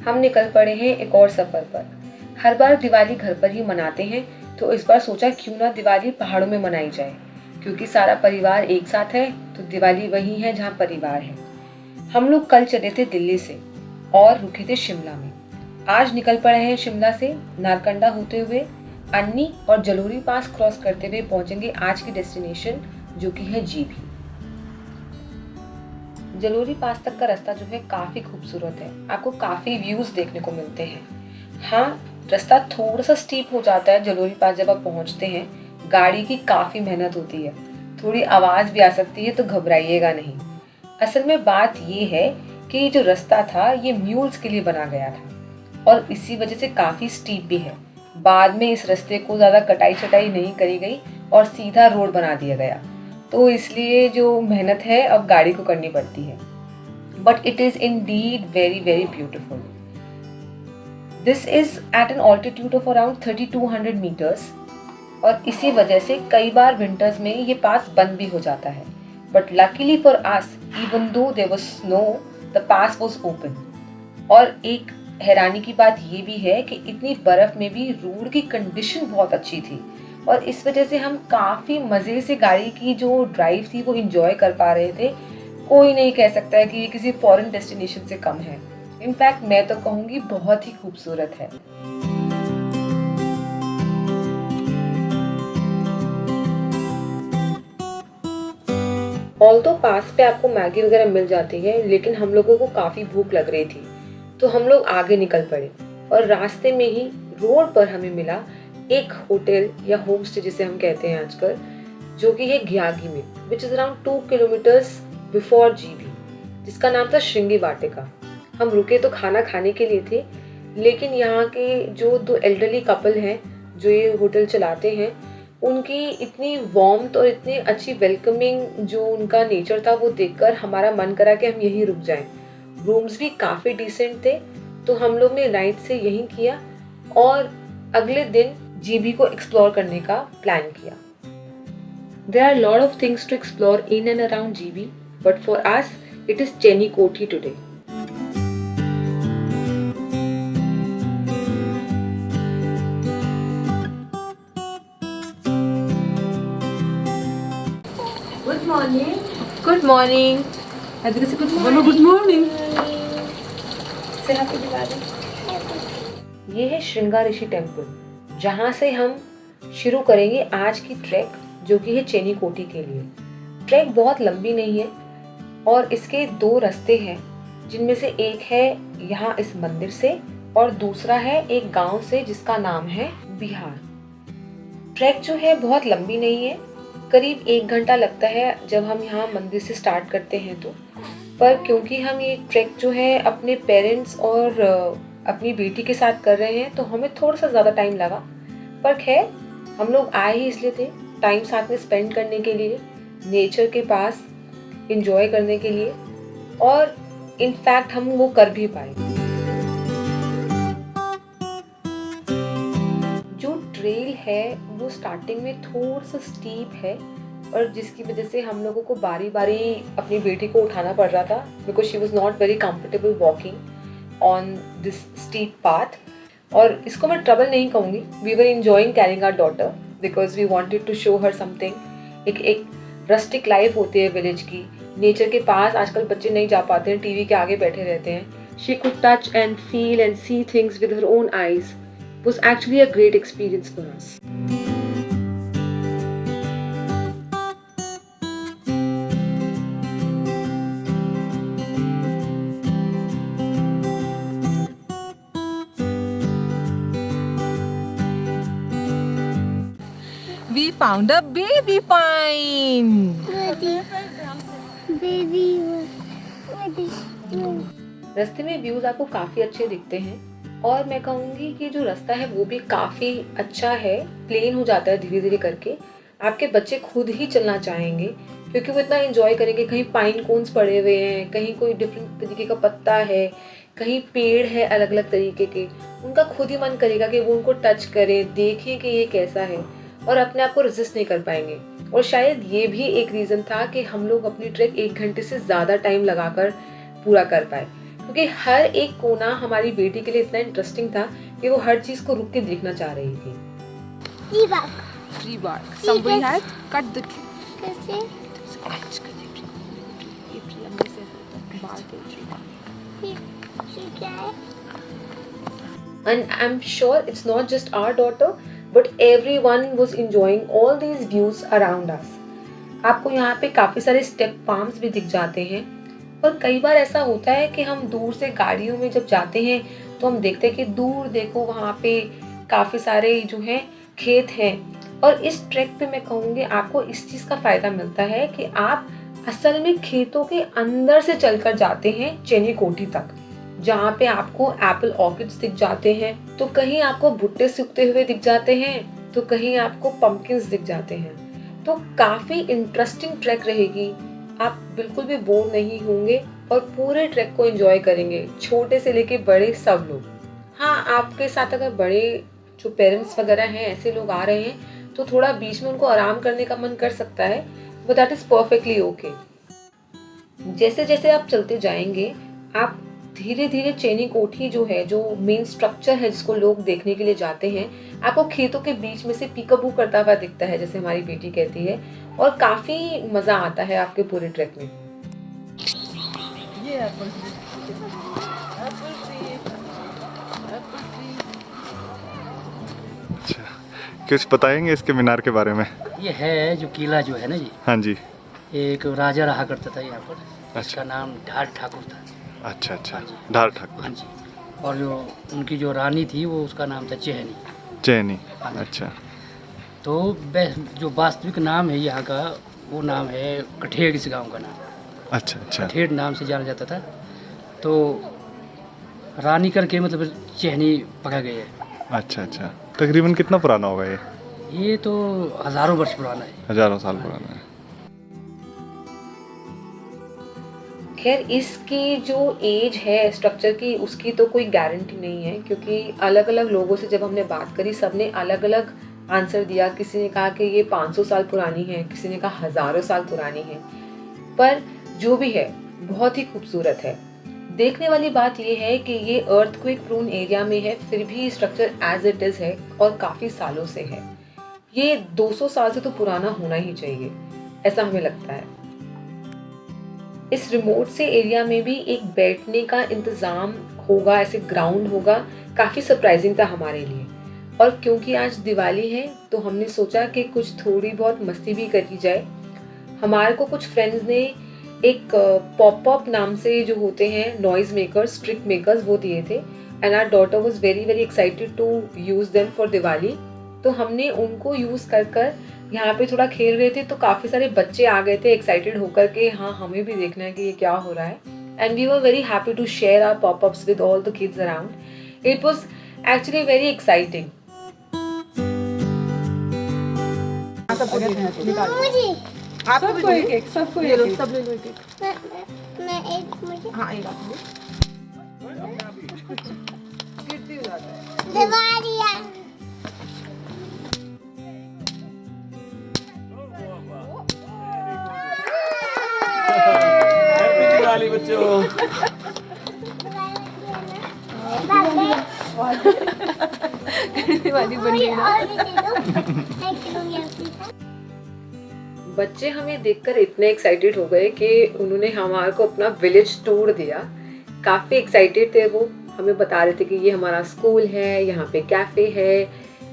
हम निकल पड़े हैं एक और सफ़र पर। हर बार दिवाली घर पर ही मनाते हैं, तो इस बार सोचा क्यों ना दिवाली पहाड़ों में मनाई जाए। क्योंकि सारा परिवार एक साथ है तो दिवाली वही है जहाँ परिवार है। हम लोग कल चले थे दिल्ली से और रुके थे शिमला में। आज निकल पड़े हैं शिमला से नारकंडा होते हुए अन्नी और जलोरी पास क्रॉस करते हुए पहुंचेंगे आज की डेस्टिनेशन, जो कि है जीभी। जलोरी पास तक का रास्ता जो है काफ़ी खूबसूरत है, आपको काफ़ी व्यूज़ देखने को मिलते हैं। हाँ, रास्ता थोड़ा सा स्टीप हो जाता है जलोरी पास जब आप पहुंचते हैं। गाड़ी की काफ़ी मेहनत होती है, थोड़ी आवाज़ भी आ सकती है, तो घबराइएगा नहीं। असल में बात ये है कि जो रास्ता था ये म्यूल्स के लिए बना गया था और इसी वजह से काफ़ी स्टीप भी है। बाद में इस रास्ते को ज़्यादा कटाई छटाई नहीं करी गई और सीधा रोड बना दिया गया, तो इसलिए जो मेहनत है अब गाड़ी को करनी पड़ती है। But it is indeed very very beautiful. This is at an altitude of around 3200 metres और इसी वजह से कई बार विंटर्स में ये पास बंद भी हो जाता है। But luckily for us, even though there was snow, the pass was open. और एक हैरानी की बात ये भी है कि इतनी बर्फ़ में भी रोड की कंडीशन बहुत अच्छी थी और इस वजह से हम काफ़ी मज़े से गाड़ी की जो ड्राइव थी वो इंजॉय कर पा रहे थे। कोई नहीं कह सकता है कि ये किसी फॉरेन डेस्टिनेशन से कम है। इनफैक्ट मैं तो कहूँगी बहुत ही खूबसूरत है। ऑल्दो पास पे आपको मैगी वगैरह मिल जाती है, लेकिन हम लोगों को काफ़ी भूख लग रही थी, तो हम लोग आगे निकल पड़े और रास्ते में ही रोड पर हमें मिला एक होटल या होम स्टे जिसे हम कहते हैं आजकल, जो कि है ग्यागी में, which is around 2 kilometres before Jibhi, जिसका नाम था श्रृंगी वाटिका। हम रुके तो खाना खाने के लिए थे, लेकिन यहाँ के जो दो एल्डरली कपल हैं जो ये होटल चलाते हैं, उनकी इतनी वार्मथ और इतनी अच्छी वेलकमिंग जो उनका नेचर था वो देखकर हमारा मन करा कि हम यहीं रुक जाएं। रूम्स भी काफ़ी डिसेंट थे, तो हम लोग ने नाइट से यहीं किया और अगले दिन जीबी को एक्सप्लोर करने का प्लान किया। There are a lot of things to explore in and around GB, but for us, it is Chennikoti today. Good morning. Good morning. Aditi say good morning. Good morning. Say happy Diwali. ये है श्रृंगा ऋषि temple, जहाँ से हम शुरू करेंगे आज की track, जो कि है चेनीकोटी के लिए। ट्रैक बहुत लंबी नहीं है और इसके दो रास्ते हैं, जिनमें से एक है यहाँ इस मंदिर से और दूसरा है एक गांव से जिसका नाम है बिहार। ट्रैक जो है बहुत लंबी नहीं है, करीब 1 घंटा लगता है जब हम यहाँ मंदिर से स्टार्ट करते हैं तो। पर क्योंकि हम ये ट्रैक जो है अपने पेरेंट्स और अपनी बेटी के साथ कर रहे हैं, तो हमें थोड़ा सा ज़्यादा टाइम लगा। पर खैर, हम लोग आए ही इसलिए थे, टाइम साथ में स्पेंड करने के लिए, नेचर के पास एंजॉय करने के लिए, और इनफैक्ट हम वो कर भी पाए। जो ट्रेल है वो स्टार्टिंग में थोड़ा सा स्टीप है और जिसकी वजह से हम लोगों को बारी बारी अपनी बेटी को उठाना पड़ रहा था, because she was not very comfortable walking on this steep path. और इसको मैं ट्रबल नहीं कहूँगी, we were enjoying carrying our daughter because we wanted to show her something. एक रस्टिक लाइफ होती है विलेज की, नेचर के पास आजकल बच्चे नहीं जा पाते हैं, टीवी के आगे बैठे रहते हैं। She could touch and feel and see things with her own eyes was actually a great experience for us. We found a baby pine. रास्ते में व्यूज आपको काफी अच्छे दिखते हैं और मैं कहूँगी कि जो रास्ता है वो भी काफ़ी अच्छा है, प्लेन हो जाता है धीरे धीरे करके। आपके बच्चे खुद ही चलना चाहेंगे क्योंकि वो इतना एंजॉय करेंगे। कहीं पाइन कोन्स पड़े हुए हैं, कहीं कोई डिफरेंट तरीके का पत्ता है, कहीं पेड़ है अलग अलग तरीके के, उनका खुद ही मन करेगा कि वो उनको टच करें, देखें कि ये कैसा है, और अपने आप को रेजिस्ट नहीं कर पाएंगे। और शायद ये भी एक रीज़न था कि हम लोग अपनी ट्रैक 1 घंटे से ज़्यादा टाइम लगाकर पूरा कर पाए, क्योंकि हर एक कोना हमारी बेटी के लिए इतना इंटरेस्टिंग था कि वो हर चीज को रुक के देखना चाह रही थी। Tree bark. Somebody has cut the tree. कैसे? ये tree अंदर से bark है tree bark. ये क्या है? And I'm sure it's not just our daughter, but everyone was enjoying all these views around us. आपको यहाँ पे काफी सारे स्टेप फार्म्स भी दिख जाते हैं और कई बार ऐसा होता है कि हम दूर से गाड़ियों में जब जाते हैं तो हम देखते हैं कि दूर देखो वहाँ पे काफी सारे जो हैं खेत हैं। और इस ट्रैक पे मैं कहूँगी आपको इस चीज़ का फ़ायदा मिलता है कि आप असल में खेतों के अंदर से चलकर जाते हैं चेनी कोठी तक, जहाँ पे आपको एप्पल ऑर्किड्स दिख जाते हैं, तो कहीं आपको भुट्टे सूखते हुए दिख जाते हैं, तो कहीं आपको पंपकिन्स दिख जाते हैं। तो काफ़ी इंटरेस्टिंग ट्रैक रहेगी, आप बिल्कुल भी बोर नहीं होंगे और पूरे ट्रैक को एंजॉय करेंगे, छोटे से लेके बड़े सब लोग। हाँ, आपके साथ अगर बड़े जो पेरेंट्स वगैरह हैं ऐसे लोग आ रहे हैं तो थोड़ा बीच में उनको आराम करने का मन कर सकता है, but that is perfectly okay. जैसे जैसे आप चलते जाएंगे आप धीरे धीरे चेनी कोठी जो है, जो मेन स्ट्रक्चर है जिसको लोग देखने के लिए जाते हैं, आपको खेतों के बीच में से पीकाबू करता हुआ दिखता है, जैसे हमारी बेटी कहती है, और काफी मजा आता है आपके पूरे ट्रैक में। ये apple tree. Apple tree. Apple tree. अच्छा, कुछ बताएंगे इसके मीनार के बारे में? ये है जो किला जो है ना जी, हाँ जी। एक राजा रहा करता था यहाँ पर, अच्छा। इसका नाम ढाल ठाकुर था। अच्छा अच्छा, हाँ जी। ढाल ठाकुर। हाँ जी। और जो उनकी जो रानी थी वो उसका नाम था चेहनी। चैनी। हाँ जी। अच्छा। तो जो वास्तविक नाम है यहाँ का वो नाम है कठेड़, इस गांव का नाम अच्छा अच्छा। कठेड़ नाम से जाना जाता था। तो रानी करके मतलब चेहनी पकड़ गई है। अच्छा अच्छा, तकरीबन कितना पुराना होगा ये? ये तो हज़ारों वर्ष पुराना है। हजारों साल पुराना है। खैर इसकी जो एज है स्ट्रक्चर की उसकी तो कोई गारंटी नहीं है, क्योंकि अलग अलग लोगों से जब हमने बात करी सबने अलग अलग आंसर दिया। किसी ने कहा कि ये 500 साल पुरानी है, किसी ने कहा हज़ारों साल पुरानी है, पर जो भी है बहुत ही खूबसूरत है। देखने वाली बात ये है कि ये अर्थक्वेक प्रोन एरिया में है, फिर भी स्ट्रक्चर एज इट इज़ है और काफ़ी सालों से है। ये 200 साल से तो पुराना होना ही चाहिए, ऐसा हमें लगता है। इस रिमोट से एरिया में भी एक बैठने का इंतज़ाम होगा, ऐसे ग्राउंड होगा, काफ़ी सरप्राइजिंग था हमारे लिए। और क्योंकि आज दिवाली है तो हमने सोचा कि कुछ थोड़ी बहुत मस्ती भी करी जाए। हमारे को कुछ फ्रेंड्स ने एक पॉप-अप नाम से जो होते हैं नॉइज़ मेकर्स, ट्रिक मेकर्स, वो दिए थे, and our daughter was very very excited to use them for Diwali. तो हमने उनको यूज़ कर यहाँ पे थोड़ा खेल रहे थे, तो काफ़ी सारे बच्चे आ गए थे एक्साइटेड होकर के, हाँ हमें भी देखना है कि ये क्या हो रहा है। And we were very happy to share our pop-ups with all the kids around. It was actually very exciting. मुझे सबको एक एक, सबको एक एक, सब ले लो एक एक। मैं एक मुझे हाँ एक आप गिरती हो जाता है। दिवालिया दिवाली बच्चों। दिवाली बन गई ना। और भी दे दो मैं खिलूंगी आपके साथ। बच्चे हमें देखकर इतने एक्साइटेड हो गए कि उन्होंने हमारे को अपना विलेज टूर दिया। काफ़ी एक्साइटेड थे वो, हमें बता रहे थे कि ये हमारा स्कूल है, यहाँ पे कैफ़े है।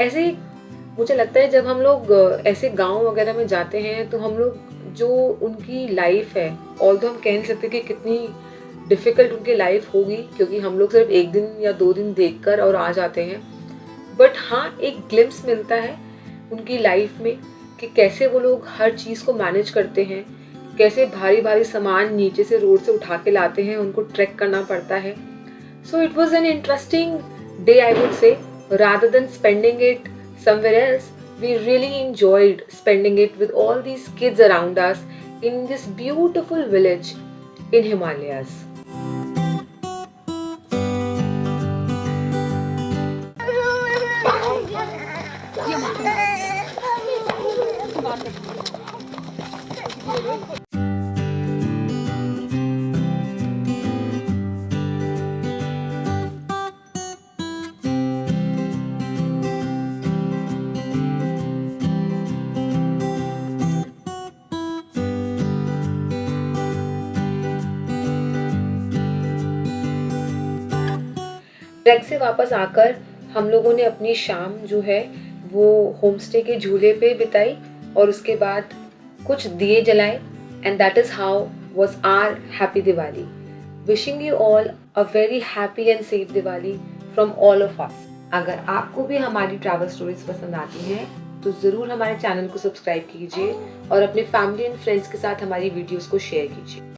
ऐसे मुझे लगता है जब हम लोग ऐसे गांव वगैरह में जाते हैं तो हम लोग जो उनकी लाइफ है, ऑल्दो हम कह नहीं सकते कि कितनी डिफ़िकल्ट उनकी लाइफ होगी, क्योंकि हम लोग सिर्फ 1 दिन या 2 दिन देखकर और आ जाते हैं, बट हाँ एक ग्लिम्स मिलता है उनकी लाइफ में कि कैसे वो लोग हर चीज़ को मैनेज करते हैं, कैसे भारी भारी सामान नीचे से रोड से उठा के लाते हैं, उनको ट्रैक करना पड़ता है। So it was an interesting day I would say, rather than spending it somewhere else. We really enjoyed spending it with all these kids around us in this beautiful village in Himalayas. Track से वापस आकर हम लोगों ने अपनी शाम जो है वो होम स्टे के झूले पे बिताई और उसके बाद कुछ दिए जलाए and that is how was our happy Diwali. Wishing you all a very happy and safe Diwali from all of us. अगर आपको भी हमारी ट्रैवल स्टोरीज पसंद आती हैं तो ज़रूर हमारे चैनल को सब्सक्राइब कीजिए और अपने फैमिली एंड फ्रेंड्स के साथ हमारी वीडियोस को शेयर कीजिए।